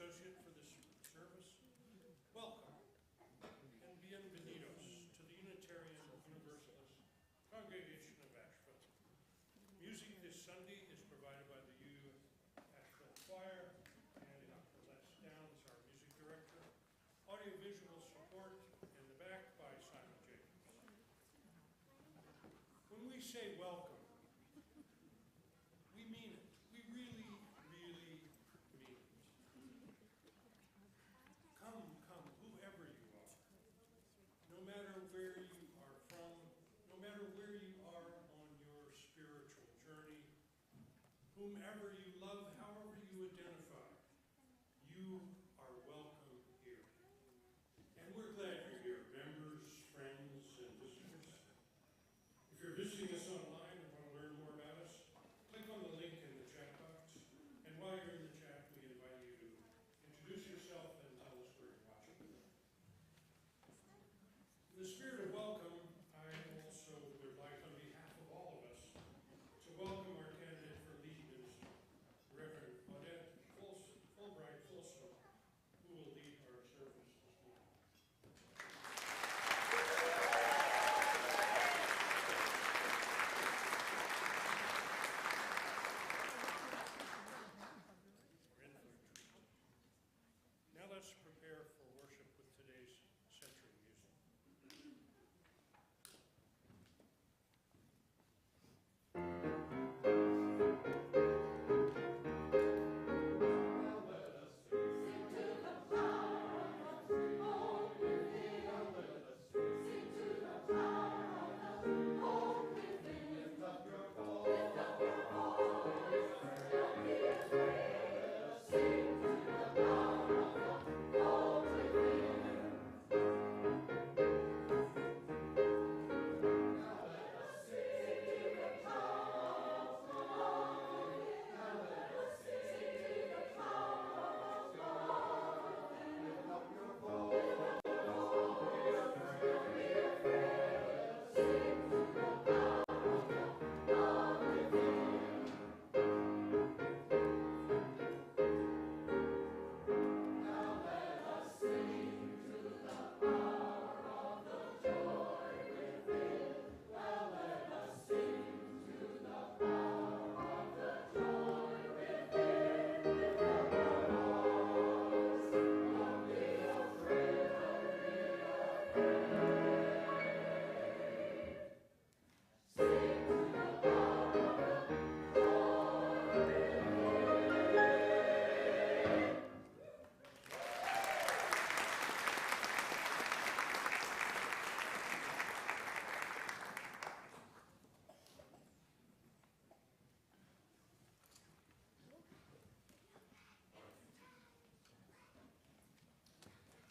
associate for this service. Welcome and bienvenidos to the Unitarian Universalist Congregation of Asheville. Music this Sunday is provided by the U Asheville Choir, and Dr. Les Downs, our music director. Audiovisual support in the back by Simon Jacobs. When we say welcome, we mean it. We really, really mean it. Come, whoever you are. No matter where you are from, no matter where you are on your spiritual journey, whomever you love, however you identify, you are welcome here. And we're glad you're here, members, friends, and visitors. If you're visiting us online and want to learn more about us, click on the link in the chat box. And while you're in the chat, we invite you to introduce yourself and tell us where you're watching. In the spirit of welcome, I also would like, on behalf of all of us, to welcome our candidate for lead minister, Reverend Odette Fulbright Folsom, who will lead our service this morning. We're in for a treat. Now let's prepare for worship with today's centering music.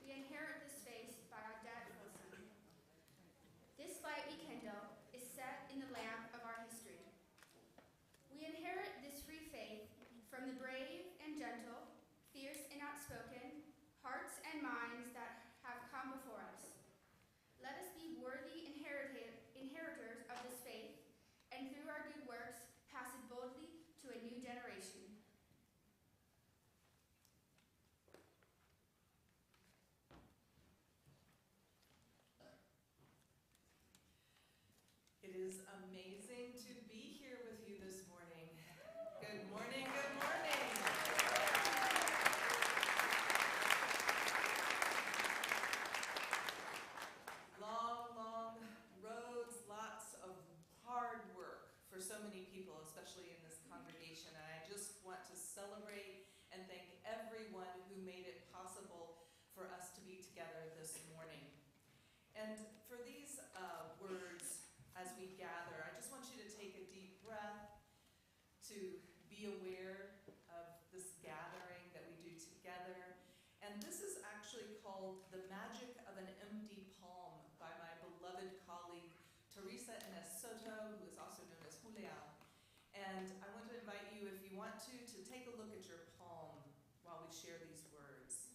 We inherit this faith by our dad Folsom. This light we kindle is set in the lamp of our history. We inherit this free faith from the brave and gentle, fierce and outspoken, hearts and minds that have come before us. Let us be worthy inheritors of this faith, and through our good works, pass it boldly to a new generation. It is amazing to be here with you this morning. Good morning, good morning. Long roads, lots of hard work for so many people, especially in this congregation. And I just want to celebrate and thank everyone who made it possible for us to be together this morning. And for these words, as we gather, I just want you to take a deep breath, to be aware of this gathering that we do together. And this is actually called The Magic of an Empty Palm by my beloved colleague, Teresa Inés Soto, who is also known as Julia. And I want to invite you, if you want to take a look at your palm while we share these words.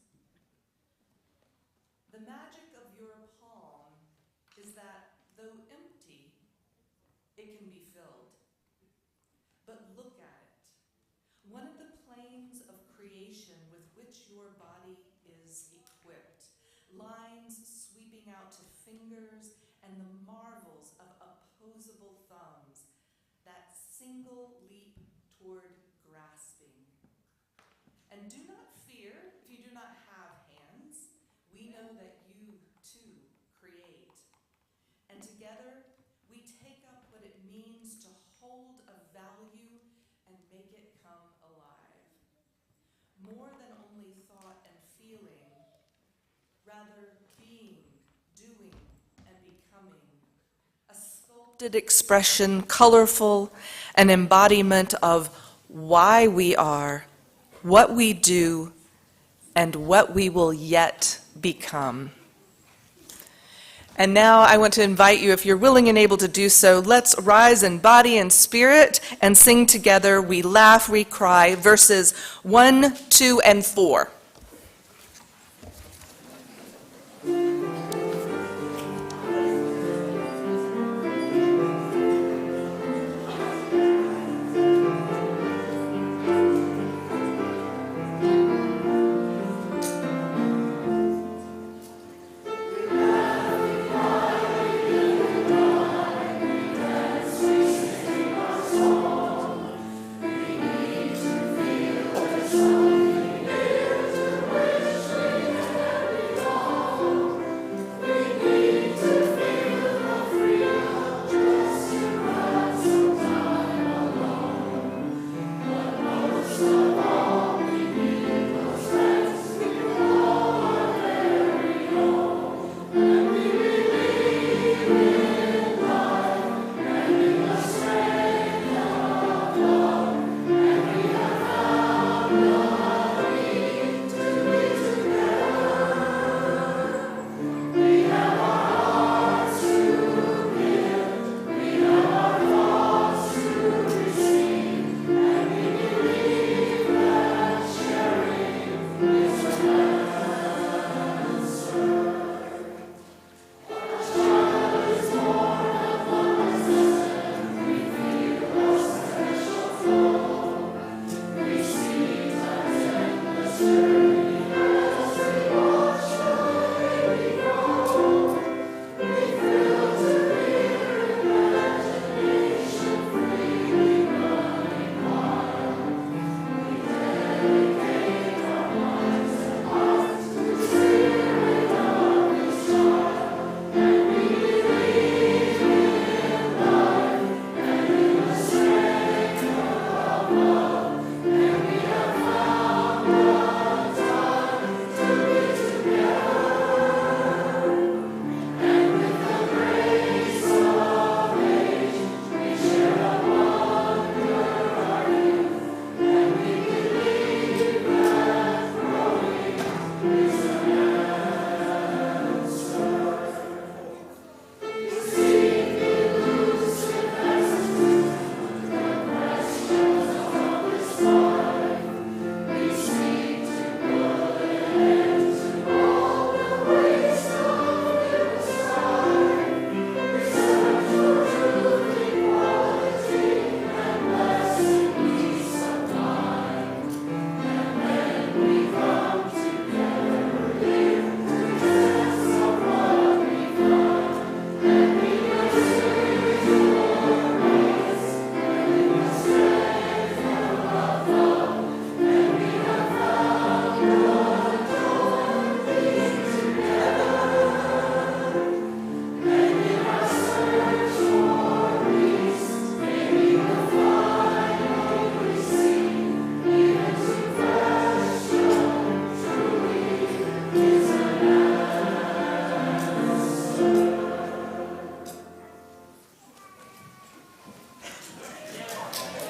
The magic of your palm is that though empty, it can be filled. But look at it. One of the planes of creation creation with which your body is equipped. Lines sweeping out to fingers and the marvels of opposable thumbs. That single leap toward grasping. And do not fear if you do not have hands. We know that you too create. And together we take up what it means to hold a value and make it come alive. More than only thought and feeling, rather being, doing, and becoming. A sculpted expression, colorful, an embodiment of why we are, what we do, and what we will yet become. And now I want to invite you, if you're willing and able to do so, let's rise in body and spirit and sing together We Laugh, We Cry, verses 1, 2, and 4.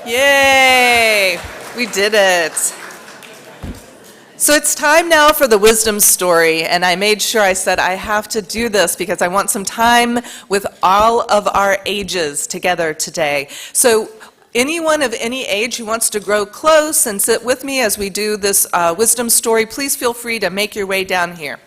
Yay! We did it. So it's time now for the wisdom story, and I made sure I said I have to do this because I want some time with all of our ages together today. So anyone of any age who wants to grow close and sit with me as we do this wisdom story, please feel free to make your way down here.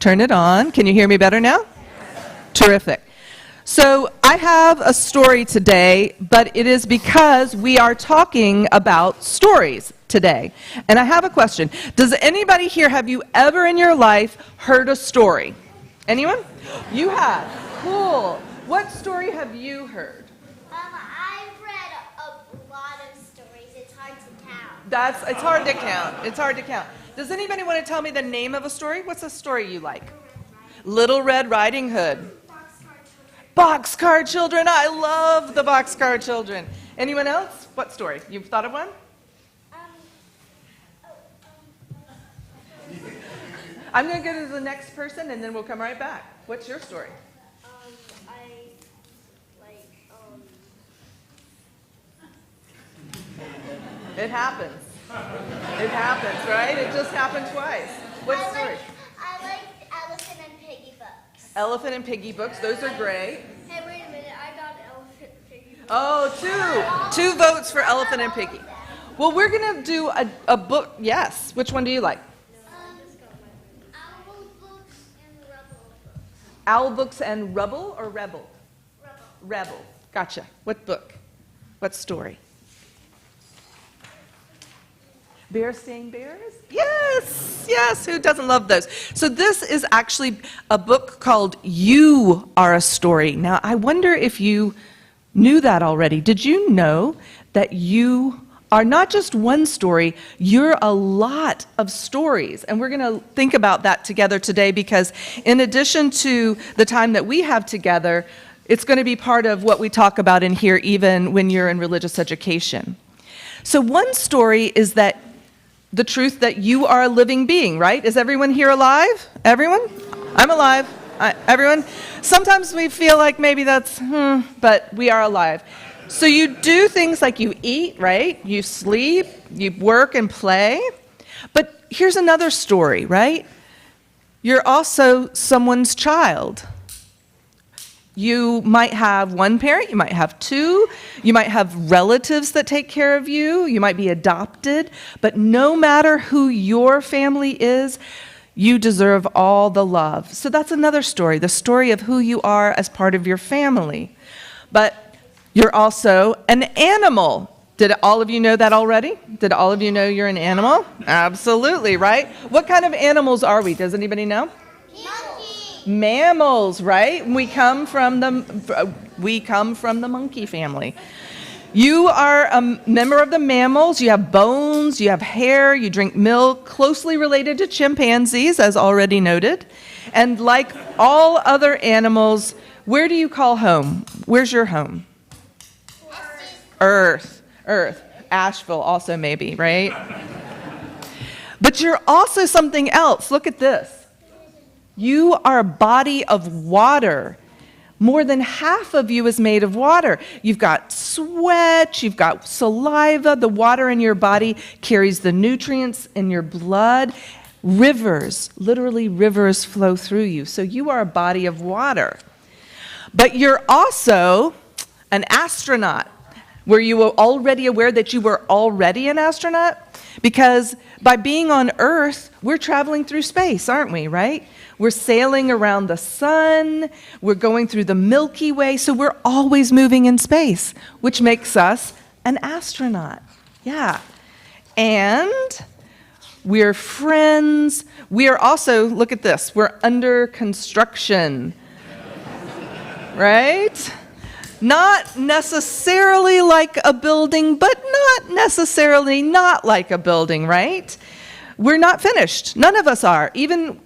Turn it on. Can you hear me better now? Terrific. So I have a story today, but it is because we are talking about stories today. And I have a question. Does anybody here, have you ever in your life heard a story? Anyone? You have. Cool. What story have you heard? I've read a lot of stories. It's hard to count. It's hard to count. It's hard to count. Does anybody want to tell me the name of a story? What's a story you like? Little Red Riding Hood. Boxcar Children. I love the Boxcar Children. Anyone else? What story? You've thought of one? I'm going to go to the next person and then we'll come right back. What's your story? It happens. It happens, right? It just happened twice. What story? I like Elephant and Piggy books. Elephant and Piggy books. Those are great. Hey, wait a minute. I got Elephant and Piggy books. Oh, two votes for Elephant and Piggy. Well, we're going to do a book. Yes. Which one do you like? Owl books and Rebel books. Owl Books and Rubble or Rebel? Rebel. Rebel. Gotcha. What book? What story? Bear Stained Bears? Yes, yes, who doesn't love those? So this is actually a book called You Are a Story. Now, I wonder if you knew that already. Did you know that you are not just one story, you're a lot of stories? And we're going to think about that together today because in addition to the time that we have together, it's going to be part of what we talk about in here even when you're in religious education. So one story is that the truth that you are a living being, right? Is everyone here alive? Everyone? I'm alive. Everyone? Sometimes we feel like maybe that's, but we are alive. So you do things like you eat, right? You sleep, you work and play. But here's another story, right? You're also someone's child. You might have one parent, you might have two, you might have relatives that take care of you, you might be adopted, but no matter who your family is, you deserve all the love. So that's another story, the story of who you are as part of your family. But you're also an animal. Did all of you know that already? Did all of you know you're an animal? Absolutely, right? What kind of animals are we? Does anybody know? Mammals, right? We come from the monkey family. You are a member of the mammals. You have bones, you have hair, you drink milk, closely related to chimpanzees, as already noted. And like all other animals, where do you call home? Where's your home? Earth. Asheville also maybe, right? But you're also something else. Look at this. You are a body of water. More than half of you is made of water. You've got sweat, you've got saliva. The water in your body carries the nutrients in your blood. Rivers, literally rivers flow through you. So you are a body of water. But you're also an astronaut. Were you already aware that you were already an astronaut? Because by being on Earth, we're traveling through space, aren't we, right? We're sailing around the sun, we're going through the Milky Way, so we're always moving in space, which makes us an astronaut. Yeah. And we're friends. We are also, look at this, we're under construction, right? Not necessarily like a building, but not necessarily not like a building, right? We're not finished. None of us are. Even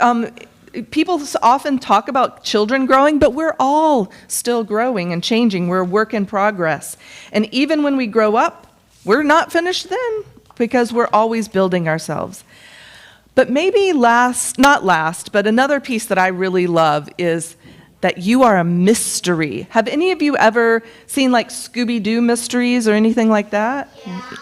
people often talk about children growing, but we're all still growing and changing. We're a work in progress. And even when we grow up, we're not finished then because we're always building ourselves. But maybe not last, but another piece that I really love is that you are a mystery. Have any of you ever seen like Scooby-Doo mysteries or anything like that?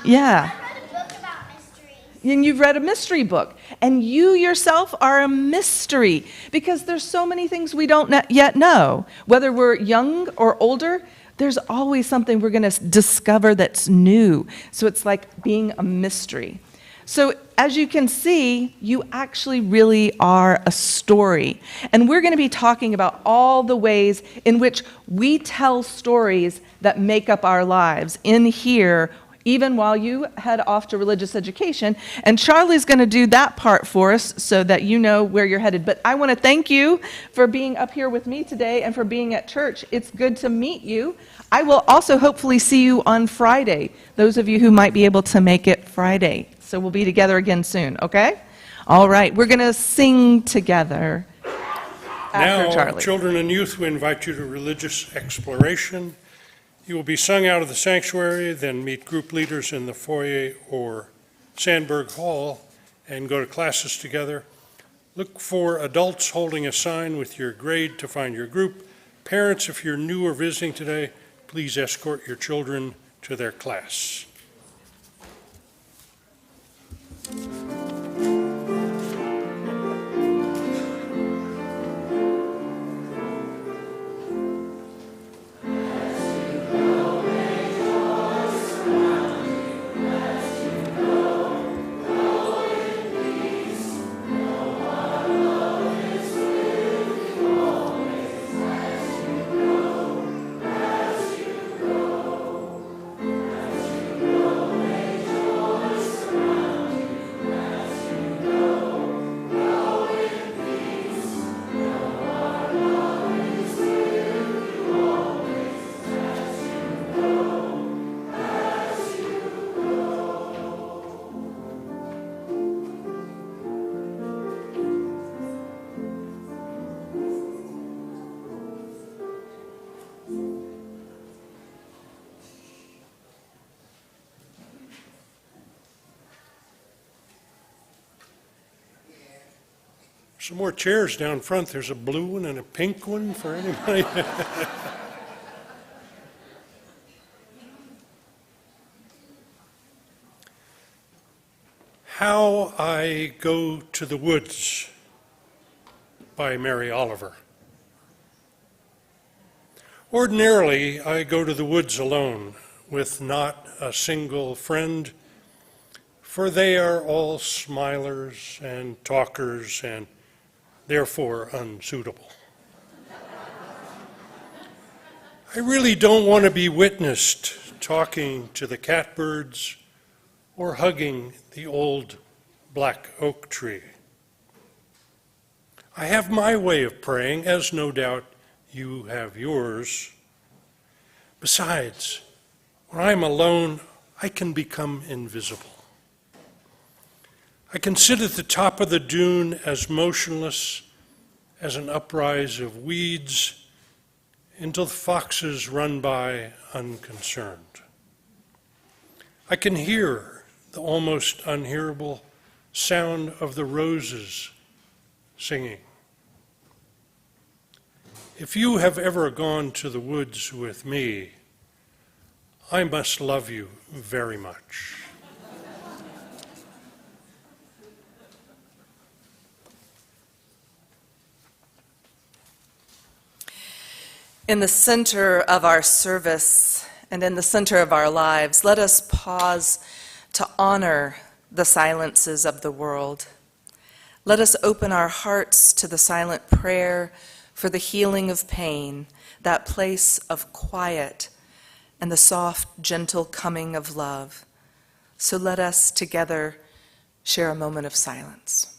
Yeah. I read a book about mysteries. And you've read a mystery book. And you yourself are a mystery because there's so many things we don't yet know. Whether we're young or older, there's always something we're going to discover that's new. So it's like being a mystery. So as you can see, you actually really are a story. And we're going to be talking about all the ways in which we tell stories that make up our lives in here, even while you head off to religious education. And Charlie's going to do that part for us so that you know where you're headed. But I want to thank you for being up here with me today and for being at church. It's good to meet you. I will also hopefully see you on Friday, those of you who might be able to make it Friday. So we'll be together again soon, okay? All right, we're going to sing together after Now, Charlie. children and youth, we invite you to religious exploration. You will be sung out of the sanctuary, then meet group leaders in the foyer or Sandberg Hall and go to classes together. Look for adults holding a sign with your grade to find your group. Parents, if you're new or visiting today, please escort your children to their class. Some more chairs down front. There's a blue one and a pink one for anybody. How I Go to the Woods by Mary Oliver. Ordinarily, I go to the woods alone, with not a single friend, for they are all smilers and talkers and therefore unsuitable. I really don't want to be witnessed talking to the catbirds or hugging the old black oak tree. I have my way of praying, as no doubt you have yours. Besides, when I'm alone, I can become invisible. I can sit at the top of the dune as motionless as an uprise of weeds until the foxes run by unconcerned. I can hear the almost unhearable sound of the roses singing. If you have ever gone to the woods with me, I must love you very much. In the center of our service and in the center of our lives, let us pause to honor the silences of the world. Let us open our hearts to the silent prayer for the healing of pain, that place of quiet and the soft, gentle coming of love. So let us together share a moment of silence.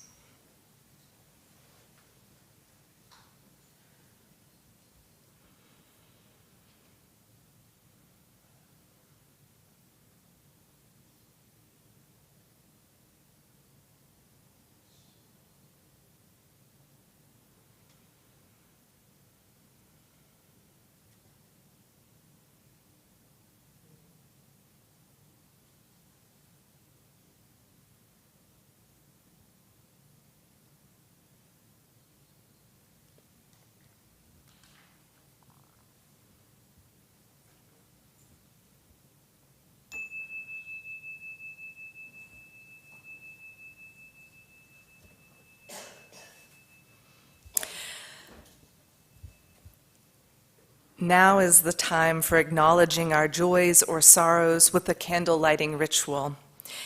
Now is the time for acknowledging our joys or sorrows with the candle lighting ritual.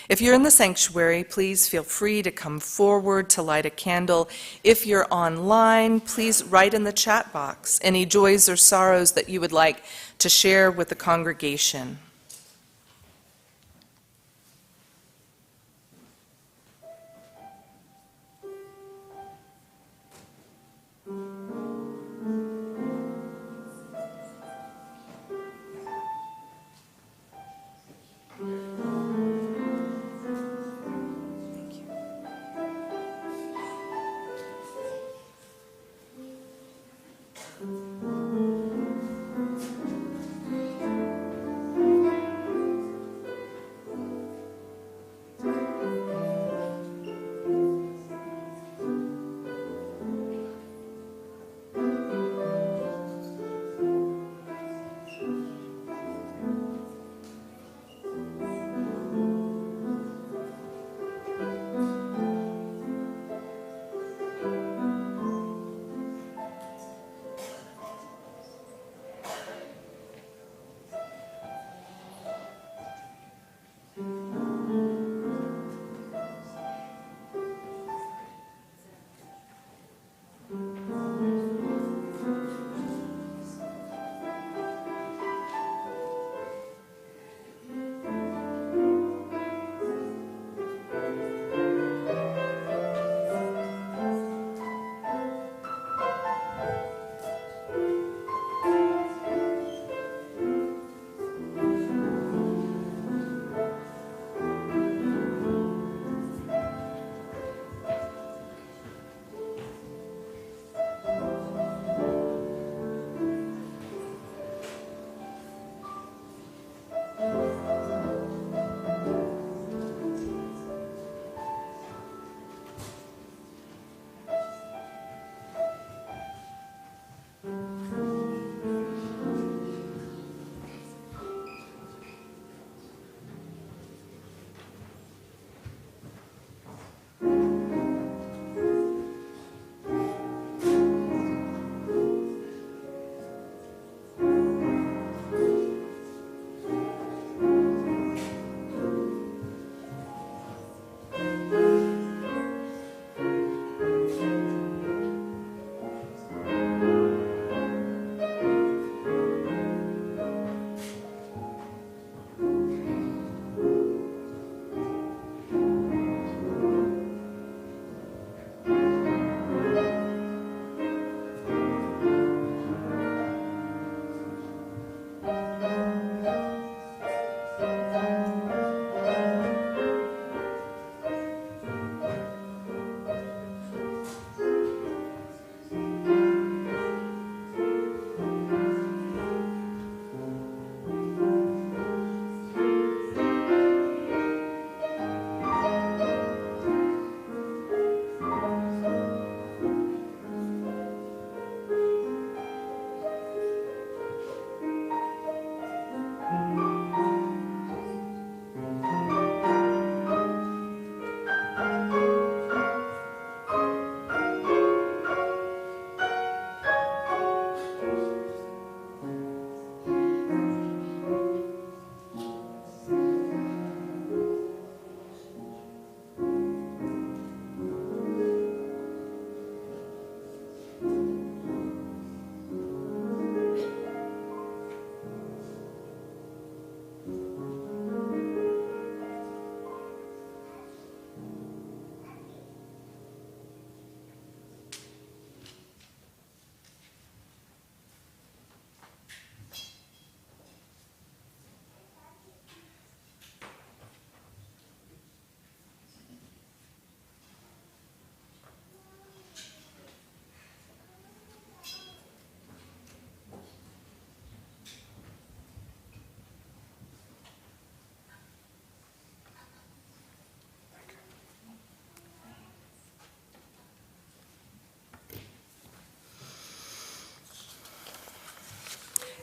If you're in the sanctuary, please feel free to come forward to light a candle. If you're online, please write in the chat box any joys or sorrows that you would like to share with the congregation.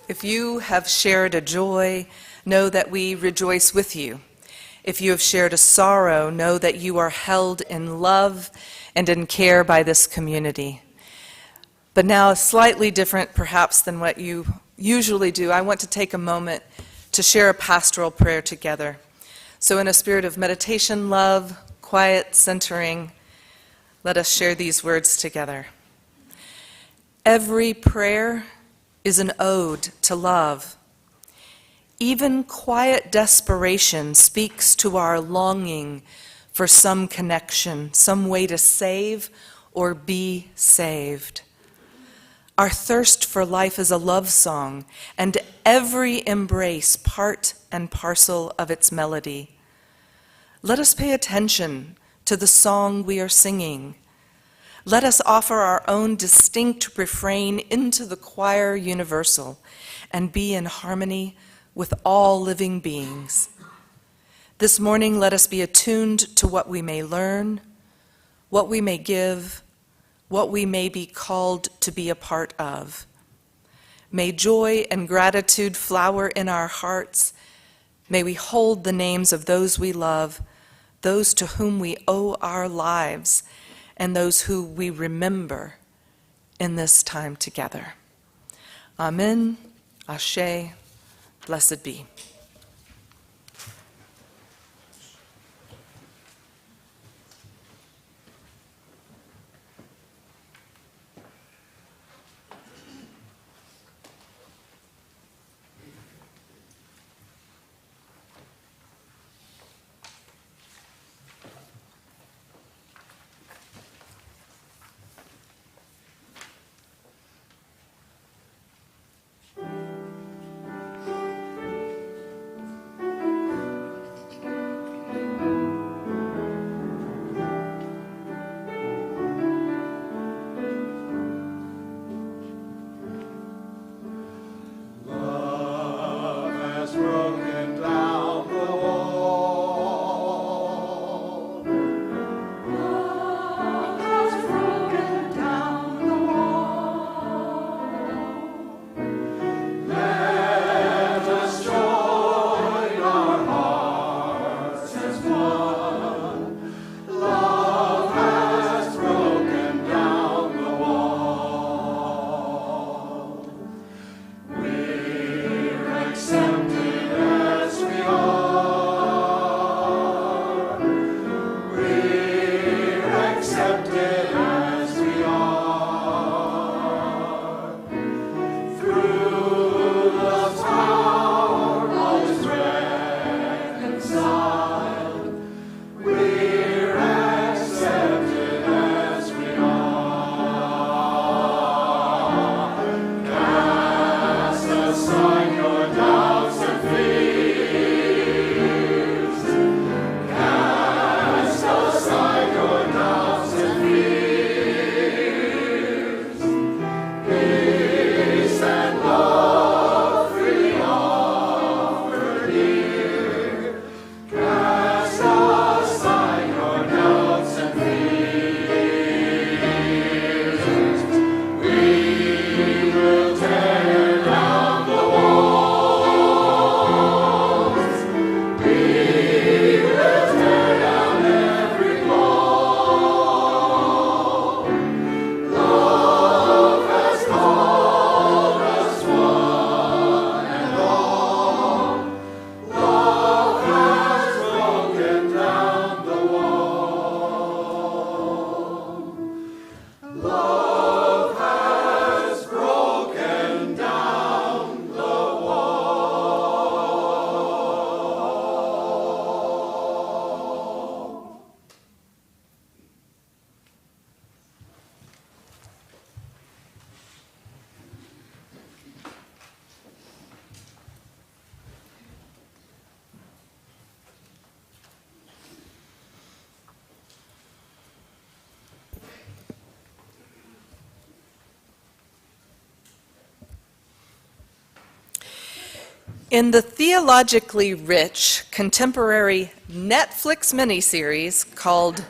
If you have shared a joy, know that we rejoice with you. If you have shared a sorrow, know that you are held in love and in care by this community. But now, slightly different perhaps than what you usually do, I want to take a moment to share a pastoral prayer together. So in a spirit of meditation, love, quiet, centering, let us share these words together. Every prayer is an ode to love. Even quiet desperation speaks to our longing for some connection, some way to save or be saved. Our thirst for life is a love song, and every embrace part and parcel of its melody. Let us pay attention to the song we are singing. Let us offer our own distinct refrain into the choir universal and be in harmony with all living beings. This morning, let us be attuned to what we may learn, what we may give, what we may be called to be a part of. May joy and gratitude flower in our hearts. May we hold the names of those we love, those to whom we owe our lives, and those who we remember in this time together. Amen, Ashe, blessed be. In the theologically rich contemporary Netflix miniseries called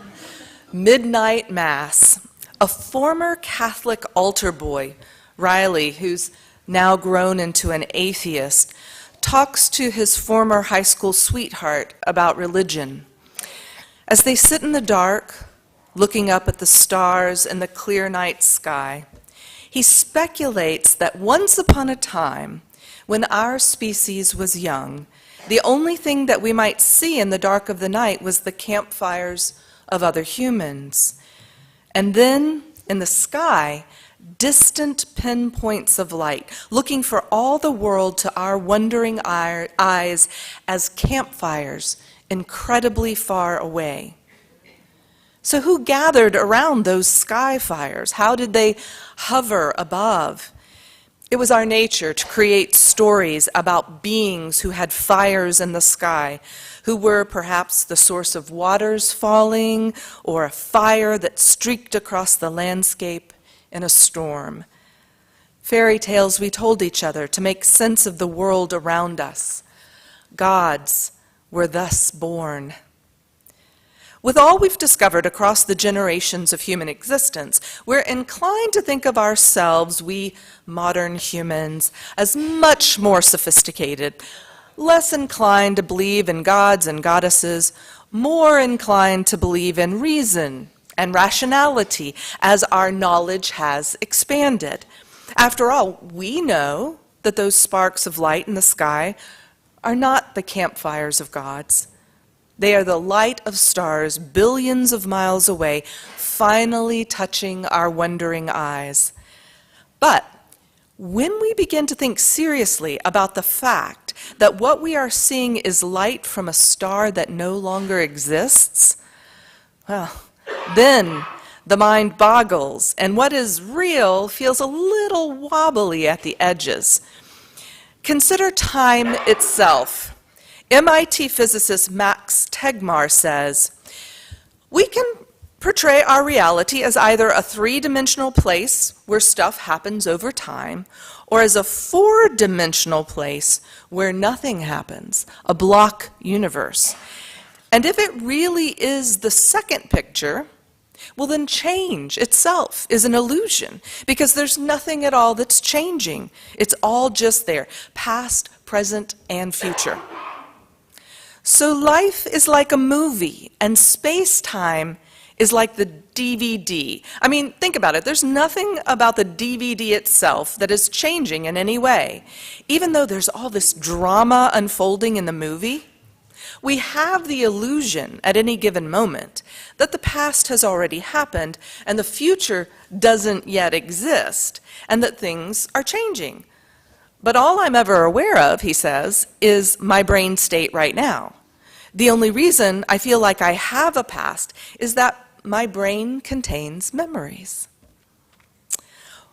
Midnight Mass, a former Catholic altar boy, Riley, who's now grown into an atheist, talks to his former high school sweetheart about religion. As they sit in the dark, looking up at the stars and the clear night sky, he speculates that once upon a time, when our species was young, The only thing that we might see in the dark of the night was the campfires of other humans. And then, in the sky, distant pinpoints of light, looking for all the world to our wondering eyes as campfires incredibly far away. So who gathered around those sky fires? How did they hover above? It was our nature to create stories about beings who had fires in the sky, who were perhaps the source of waters falling, or a fire that streaked across the landscape in a storm. Fairy tales we told each other to make sense of the world around us. Gods were thus born. With all we've discovered across the generations of human existence, we're inclined to think of ourselves, we modern humans, as much more sophisticated, less inclined to believe in gods and goddesses, more inclined to believe in reason and rationality as our knowledge has expanded. After all, we know that those sparks of light in the sky are not the campfires of gods. They are the light of stars billions of miles away, finally touching our wondering eyes. But when we begin to think seriously about the fact that what we are seeing is light from a star that no longer exists, well, then the mind boggles, and what is real feels a little wobbly at the edges. Consider time itself. MIT physicist Max Tegmark says, we can portray our reality as either a three-dimensional place where stuff happens over time, or as a four-dimensional place where nothing happens, a block universe. And if it really is the second picture, well then change itself is an illusion, because there's nothing at all that's changing. It's all just there, past, present, and future. So life is like a movie, and space-time is like the DVD. I mean, think about it. There's nothing about the DVD itself that is changing in any way. Even though there's all this drama unfolding in the movie, we have the illusion at any given moment that the past has already happened and the future doesn't yet exist, and that things are changing. But all I'm ever aware of, he says, is my brain state right now. The only reason I feel like I have a past is that my brain contains memories.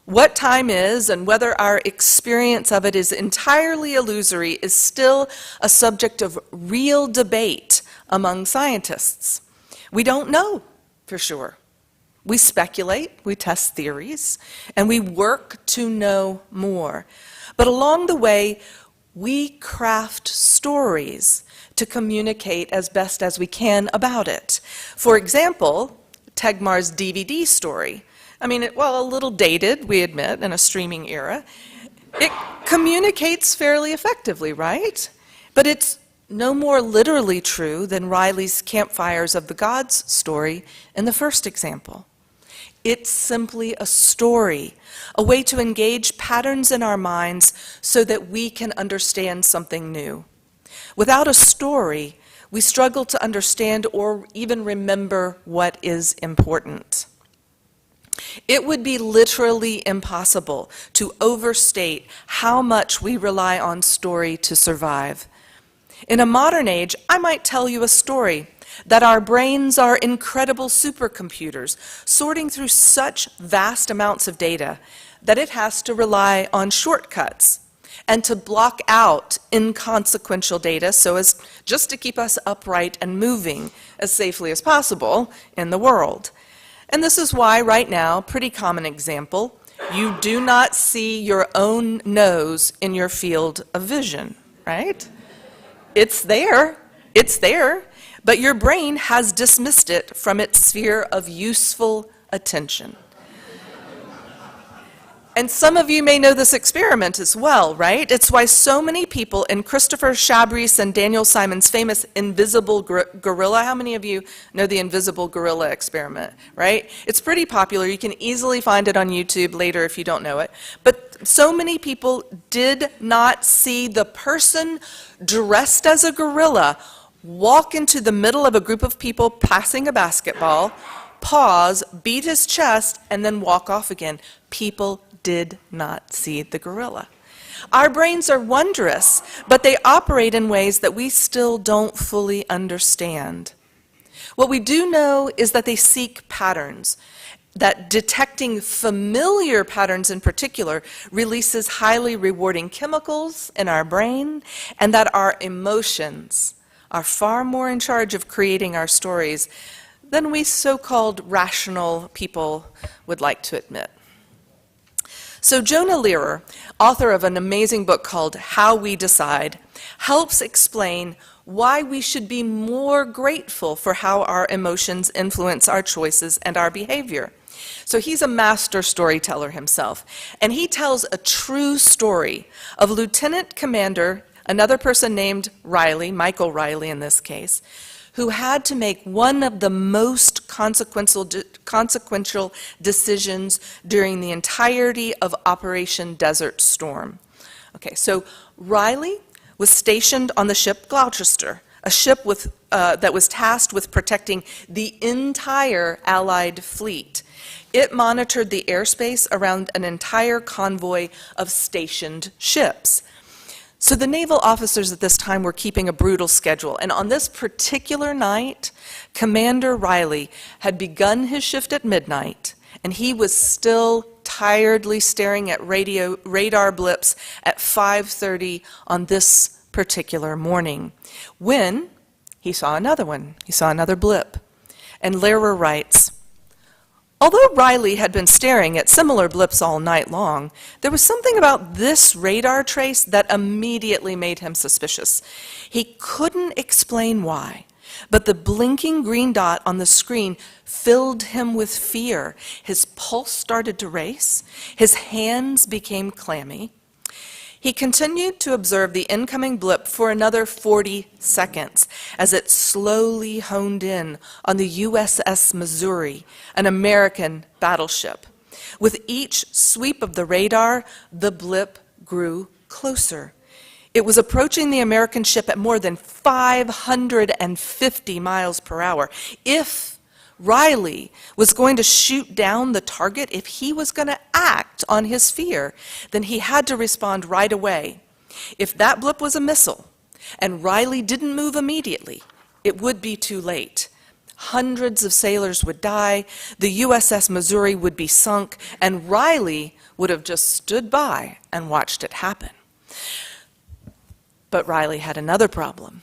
What time is and whether our experience of it is entirely illusory is still a subject of real debate among scientists. We don't know for sure. We speculate, we test theories, and we work to know more. But along the way, we craft stories to communicate as best as we can about it. For example, Tegmark's DVD story. I mean, a little dated, we admit, in a streaming era. It communicates fairly effectively, right? But it's no more literally true than Riley's Campfires of the Gods story in the first example. It's simply a story, a way to engage patterns in our minds so that we can understand something new. Without a story, we struggle to understand or even remember what is important. It would be literally impossible to overstate how much we rely on story to survive. In a modern age, I might tell you a story that our brains are incredible supercomputers, sorting through such vast amounts of data that it has to rely on shortcuts and to block out inconsequential data so as just to keep us upright and moving as safely as possible in the world. And this is why right now, pretty common example, you do not see your own nose in your field of vision, right? It's there, but your brain has dismissed it from its sphere of useful attention. And some of you may know this experiment as well, right? It's why so many people in Christopher Chabris and Daniel Simon's famous invisible gorilla, how many of you know the invisible gorilla experiment, right? It's pretty popular. You can easily find it on YouTube later if you don't know it. But so many people did not see the person dressed as a gorilla walk into the middle of a group of people passing a basketball, pause, beat his chest, and then walk off again. People did not see the gorilla. Our brains are wondrous, but they operate in ways that we still don't fully understand. What we do know is that they seek patterns, that detecting familiar patterns in particular releases highly rewarding chemicals in our brain, and that our emotions are far more in charge of creating our stories than we so-called rational people would like to admit. So Jonah Lehrer, author of an amazing book called How We Decide, helps explain why we should be more grateful for how our emotions influence our choices and our behavior. So he's a master storyteller himself, and he tells a true story of Lieutenant Commander, another person named Riley, Michael Riley in this case, who had to make one of the most consequential decisions during the entirety of Operation Desert Storm. Okay, so Riley was stationed on the ship Gloucester, a ship that was tasked with protecting the entire Allied fleet. It monitored the airspace around an entire convoy of stationed ships. So the naval officers at this time were keeping a brutal schedule, and on this particular night, Commander Riley had begun his shift at midnight, and he was still tiredly staring at radar blips at 5:30 on this particular morning, when he saw another one. He saw another blip. And Lehrer writes, although Riley had been staring at similar blips all night long, there was something about this radar trace that immediately made him suspicious. He couldn't explain why, but the blinking green dot on the screen filled him with fear. His pulse started to race. His hands became clammy. He continued to observe the incoming blip for another 40 seconds as it slowly honed in on the USS Missouri, an American battleship. With each sweep of the radar, the blip grew closer. It was approaching the American ship at more than 550 miles per hour. If Riley was going to shoot down the target, if he was going to act on his fear, then he had to respond right away. If that blip was a missile and Riley didn't move immediately, it would be too late. Hundreds of sailors would die, the USS Missouri would be sunk, and Riley would have just stood by and watched it happen. But Riley had another problem.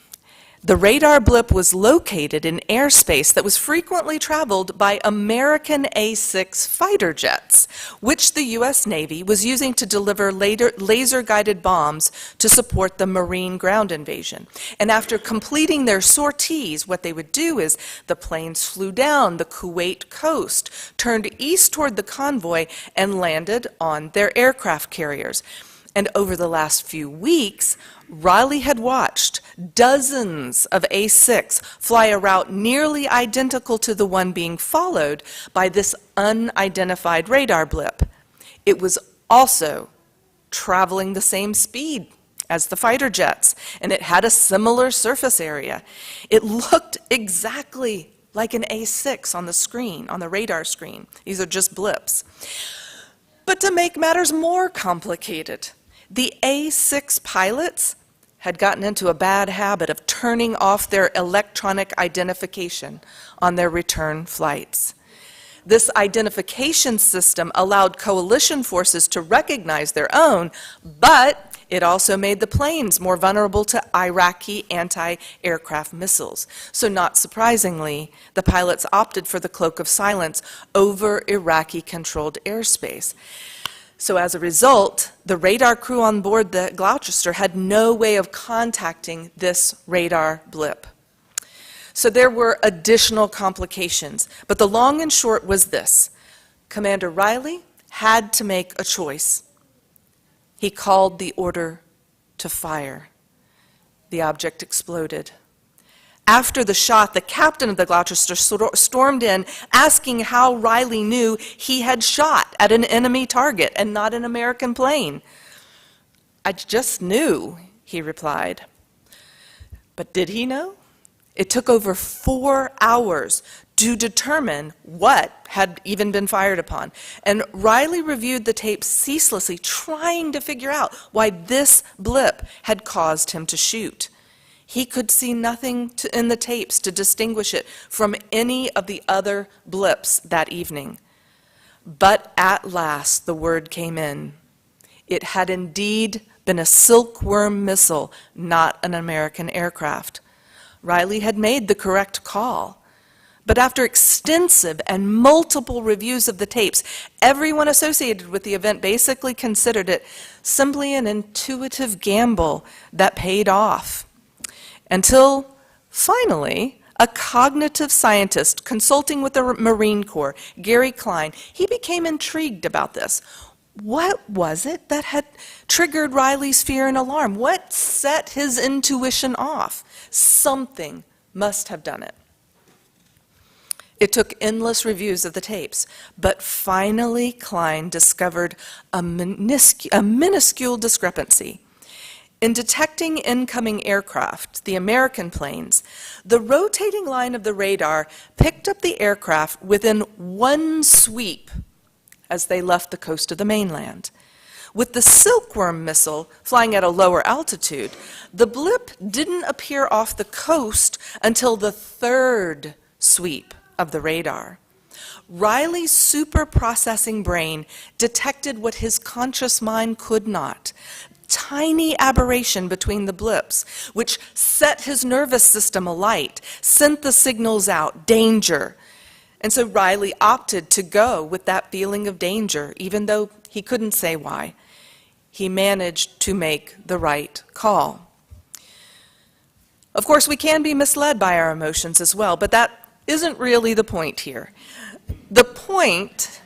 The radar blip was located in airspace that was frequently traveled by American A-6 fighter jets, which the U.S. Navy was using to deliver laser-guided bombs to support the Marine ground invasion. And after completing their sorties, what they would do is the planes flew down the Kuwait coast, turned east toward the convoy, and landed on their aircraft carriers. And over the last few weeks, Riley had watched dozens of A-6 fly a route nearly identical to the one being followed by this unidentified radar blip. It was also traveling the same speed as the fighter jets, and it had a similar surface area. It looked exactly like an A-6 on the screen, on the radar screen. These are just blips. But to make matters more complicated, the A-6 pilots had gotten into a bad habit of turning off their electronic identification on their return flights. This identification system allowed coalition forces to recognize their own, but it also made the planes more vulnerable to Iraqi anti-aircraft missiles. So not surprisingly, the pilots opted for the cloak of silence over Iraqi-controlled airspace. So as a result, the radar crew on board the Gloucester had no way of contacting this radar blip. So there were additional complications, but the long and short was this. Commander Riley had to make a choice. He called the order to fire. The object exploded. After the shot, the captain of the Gloucester stormed in, asking how Riley knew he had shot at an enemy target and not an American plane. "I just knew," he replied. But did he know? It took over 4 hours to determine what had even been fired upon. And Riley reviewed the tape ceaselessly, trying to figure out why this blip had caused him to shoot. He could see nothing in the tapes to distinguish it from any of the other blips that evening. But at last the word came in. It had indeed been a silkworm missile, not an American aircraft. Riley had made the correct call. But after extensive and multiple reviews of the tapes, everyone associated with the event basically considered it simply an intuitive gamble that paid off. Until, finally, a cognitive scientist consulting with the Marine Corps, Gary Klein, he became intrigued about this. What was it that had triggered Riley's fear and alarm? What set his intuition off? Something must have done it. It took endless reviews of the tapes, but finally Klein discovered a minuscule discrepancy. In detecting incoming aircraft, the American planes, the rotating line of the radar picked up the aircraft within one sweep as they left the coast of the mainland. With the Silkworm missile flying at a lower altitude, the blip didn't appear off the coast until the third sweep of the radar. Riley's super-processing brain detected what his conscious mind could not. Tiny aberration between the blips, which set his nervous system alight, sent the signals out, danger. And so Riley opted to go with that feeling of danger, even though he couldn't say why. He managed to make the right call. Of course, we can be misled by our emotions as well, but that isn't really the point here. The point,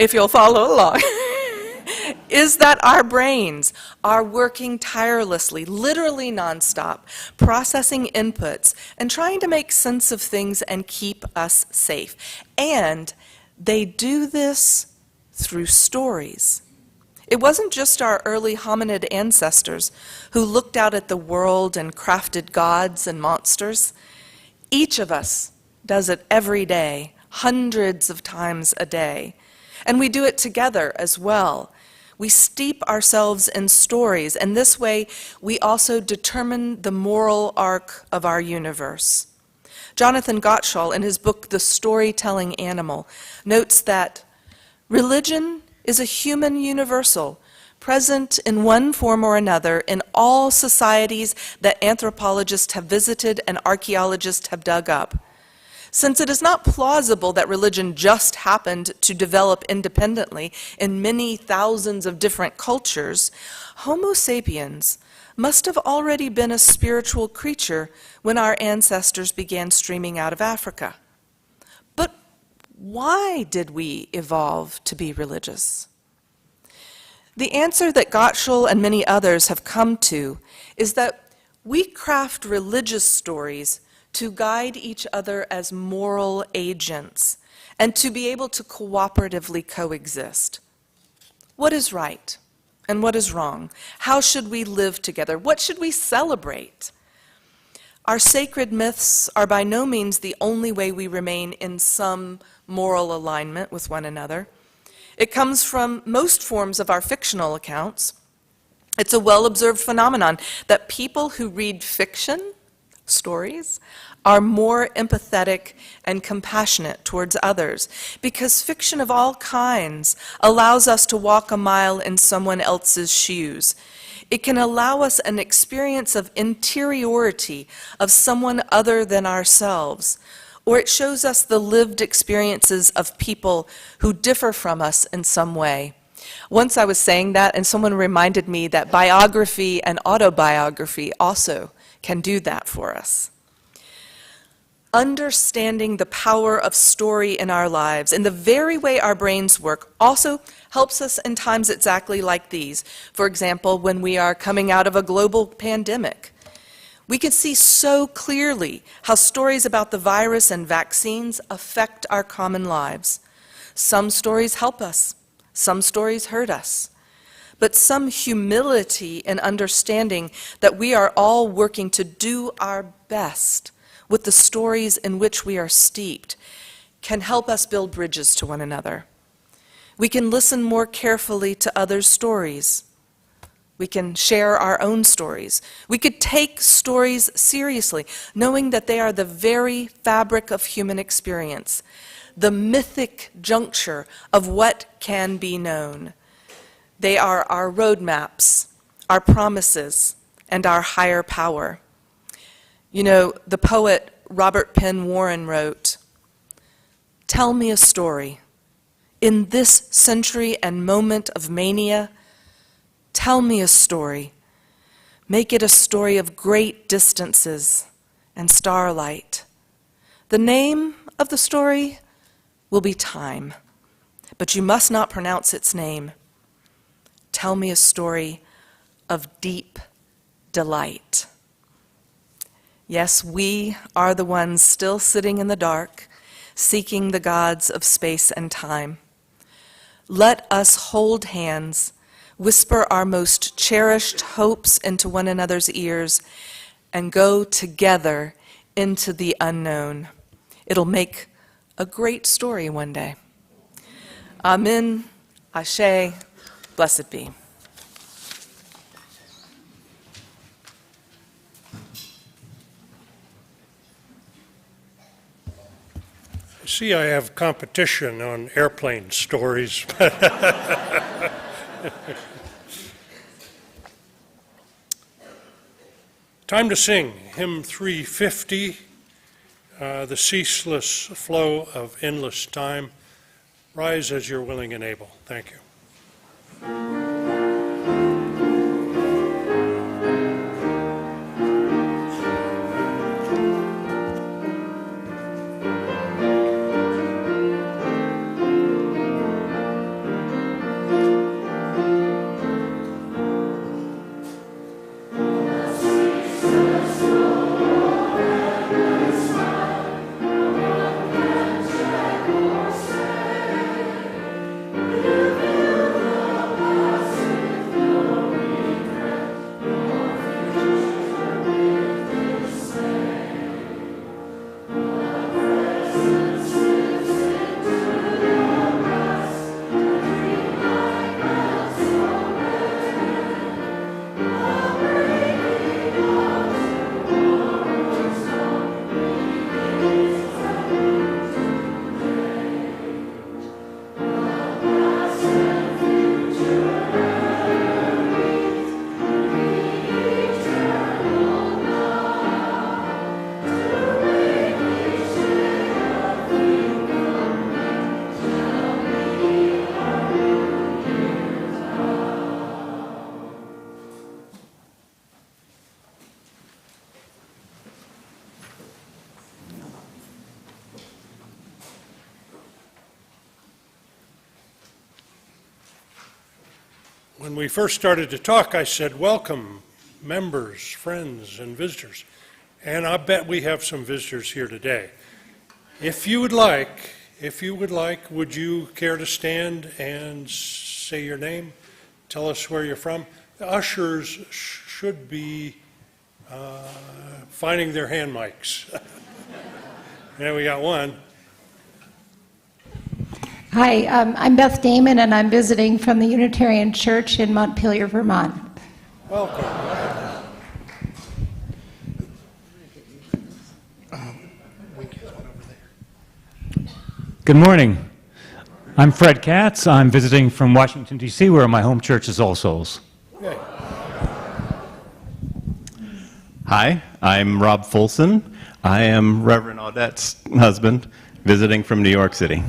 if you'll follow along, is that our brains are working tirelessly, literally nonstop, processing inputs and trying to make sense of things and keep us safe. And they do this through stories. It wasn't just our early hominid ancestors who looked out at the world and crafted gods and monsters. Each of us does it every day, hundreds of times a day. And we do it together as well. We steep ourselves in stories, and this way we also determine the moral arc of our universe. Jonathan Gottschall, in his book, The Storytelling Animal, notes that religion is a human universal, present in one form or another in all societies that anthropologists have visited and archaeologists have dug up. Since it is not plausible that religion just happened to develop independently in many thousands of different cultures, Homo sapiens must have already been a spiritual creature when our ancestors began streaming out of Africa. But why did we evolve to be religious? The answer that Gottschall and many others have come to is that we craft religious stories to guide each other as moral agents and to be able to cooperatively coexist. What is right and what is wrong? How should we live together? What should we celebrate? Our sacred myths are by no means the only way we remain in some moral alignment with one another. It comes from most forms of our fictional accounts. It's a well-observed phenomenon that people who read fiction, stories, are more empathetic and compassionate towards others, because fiction of all kinds allows us to walk a mile in someone else's shoes. It can allow us an experience of interiority of someone other than ourselves, or it shows us the lived experiences of people who differ from us in some way. Once I was saying that, and someone reminded me that biography and autobiography also can do that for us. Understanding the power of story in our lives and the very way our brains work also helps us in times exactly like these. For example, when we are coming out of a global pandemic. We can see so clearly how stories about the virus and vaccines affect our common lives. Some stories help us, some stories hurt us, but some humility and understanding that we are all working to do our best with the stories in which we are steeped can help us build bridges to one another. We can listen more carefully to others' stories. We can share our own stories. We could take stories seriously, knowing that they are the very fabric of human experience, the mythic juncture of what can be known. They are our roadmaps, our promises, and our higher power. You know, the poet Robert Penn Warren wrote, "Tell me a story. In this century and moment of mania, tell me a story. Make it a story of great distances and starlight. The name of the story will be time, but you must not pronounce its name. Tell me a story of deep delight." Yes, we are the ones still sitting in the dark, seeking the gods of space and time. Let us hold hands, whisper our most cherished hopes into one another's ears, and go together into the unknown. It'll make a great story one day. Amen, Ashe, blessed be. See, I have competition on airplane stories. Time to sing hymn 350, The Ceaseless Flow of Endless Time. Rise as you're willing and able. Thank you. When we first started to talk, I said, welcome, members, friends, and visitors. And I bet we have some visitors here today. If you would like, would you care to stand and say your name? Tell us where you're from. The ushers should be finding their hand mics. There we got one. Hi, I'm Beth Damon, and I'm visiting from the Unitarian Church in Montpelier, Vermont. Welcome. Good morning. I'm Fred Katz. I'm visiting from Washington, D.C., where my home church is All Souls. Okay. Hi, I'm Rob Folson. I am Reverend Audette's husband, visiting from New York City.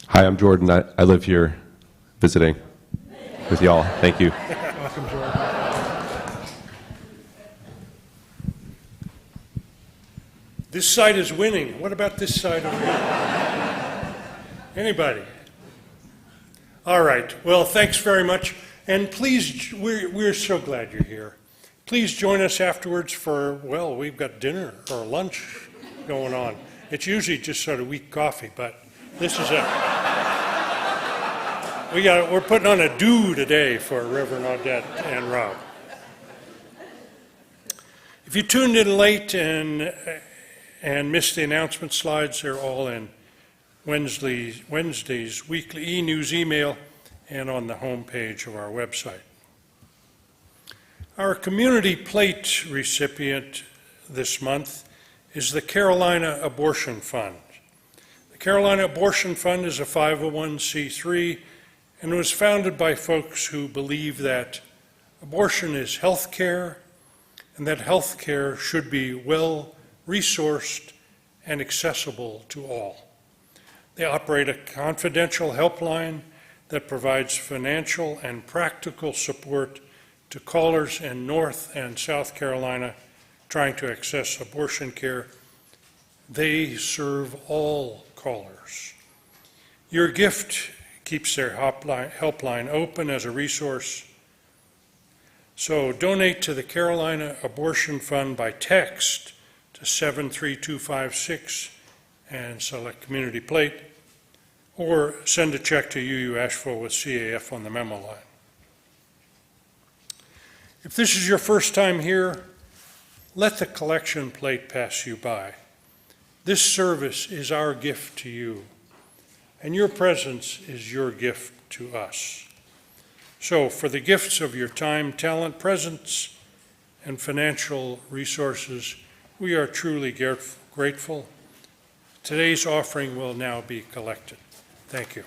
Hi, I'm Jordan. I live here visiting with y'all. Thank you. Welcome, Jordan. This side is winning. What about this side over here? Anybody? All right. Well, thanks very much. And please, we're so glad you're here. Please join us afterwards for, well, we've got dinner or lunch going on. It's usually just sort of weak coffee, but this is we're putting on a do today for Reverend Audette and Rob. If you tuned in late and missed the announcement slides, they're all in Wednesday's weekly e-news email and on the home page of our website. Our community plate recipient this month is the Carolina Abortion Fund. The Carolina Abortion Fund is a 501c3 and was founded by folks who believe that abortion is health care and that health care should be well resourced and accessible to all. They operate a confidential helpline that provides financial and practical support to callers in North and South Carolina trying to access abortion care. They serve all callers. Your gift keeps their helpline open as a resource. So donate to the Carolina Abortion Fund by text to 73256 and select Community Plate, or send a check to UU Asheville with CAF on the memo line. If this is your first time here, let the collection plate pass you by. This service is our gift to you, and your presence is your gift to us. So for the gifts of your time, talent, presence, and financial resources, we are truly grateful. Today's offering will now be collected. Thank you.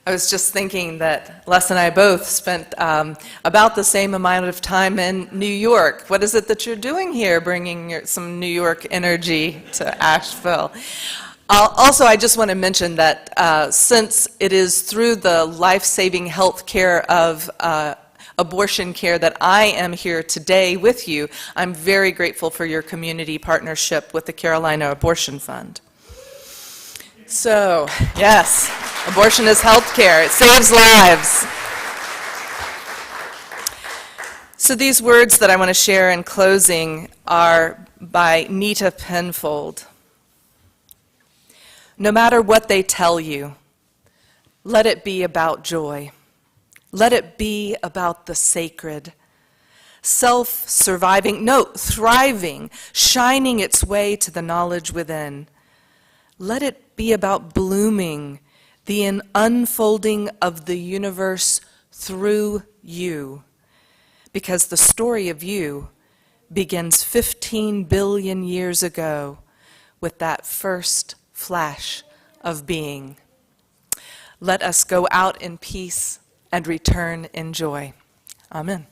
I was just thinking that Les and I both spent about the same amount of time in New York. What is it that you're doing here, bringing some New York energy to Asheville? Also, I just want to mention that since it is through the life-saving health care of abortion care that I am here today with you, I'm very grateful for your community partnership with the Carolina Abortion Fund. So, yes, abortion is health care. It saves lives. So these words that I want to share in closing are by Nita Penfold. No matter what they tell you, let it be about joy. Let it be about the sacred. Self-surviving, no, thriving, shining its way to the knowledge within. Let it be about blooming, the unfolding of the universe through you, because the story of you begins 15 billion years ago with that first flash of being. Let us go out in peace and return in joy. Amen.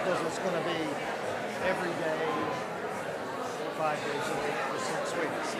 because it's going to be every day, 5 days a week for 6 weeks.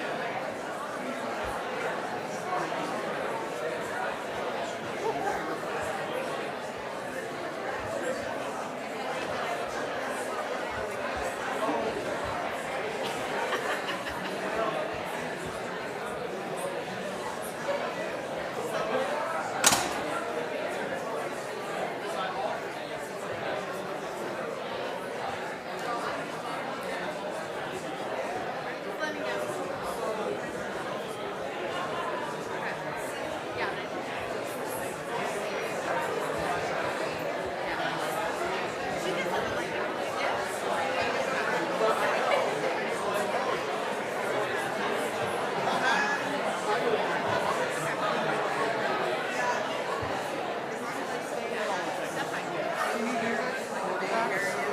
Very